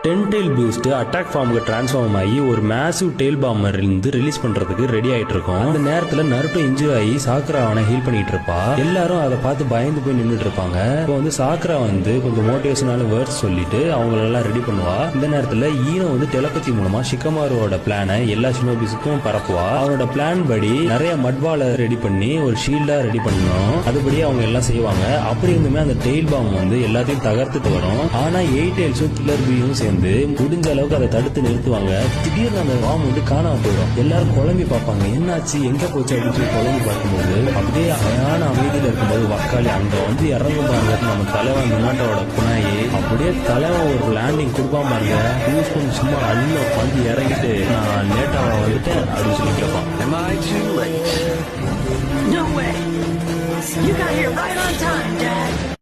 10 tail boost attack ஃபார்முக்கு transform ஆகி ஒரு மேசிவ் டெயில் பாம்பர் இருந்து ரிலீஸ் பண்றதுக்கு ரெடி ஆயிட்டு இருக்கும். அந்த நேரத்துல நருட்டோ இன்ஜூரி ஆகி சாக்குரா அவனை ஹீல் பண்ணிட்டு இருப்பா. எல்லாரும் அதை பார்த்து பயந்து போய் நின்றுட்டு இருப்பாங்க. இப்போ சாக்குரா கொஞ்சம் மோட்டிவேஷனால வேர்ட்ஸ் சொல்லிட்டு அவங்களெல்லாம் ரெடி பண்ணுவா. இந்த நேரத்துல ஈனோ டெலபதி மூலமா ஷிகமாருவோட பிளானை எல்லா ஷினோபிஸுக்கும் பரப்புவா. அவனோட பிளான் படி நிறைய மட்பாலை ரெடி பண்ணி ஒரு ஷீல்டா ரெடி பண்ணணும். அதுபடி அவங்க எல்லாம் செய்வாங்க. அப்படி இருந்துமே அந்த டெயில் பாம் எல்லாத்தையும் தகர்த்துட்டு வரும். ஆனா 8 டெயில்ஸும் கில்லர் பியும் முடிஞ்ச அளவுக்கு அதை தடுத்து நிறுத்துவாங்க. திடீர்னு அந்த பாம் காணாம போயிடும். எல்லாரும் குழம்பி பார்ப்பாங்க, என்னாச்சு எங்க போச்சு அப்படின்னு சொல்லி குழம்பி பார்க்கும்போது அப்படியே அயான அமைதியில இருக்கும்போது வக்காளி அங்க இறங்கும் பாருங்க. நம்ம தலைவன் மினாட்டோட குணாயி அப்படியே தலைவன் ஒரு லேண்டிங் கொடுப்பான் பாருங்க. யூஸ் பண்ணி சும்மா அள்ள இறங்கிட்டு நான் லேட்டா வந்துட்டேன் அப்படின்னு சொல்லி கேட்பான். No way. You got here right on time, Dad.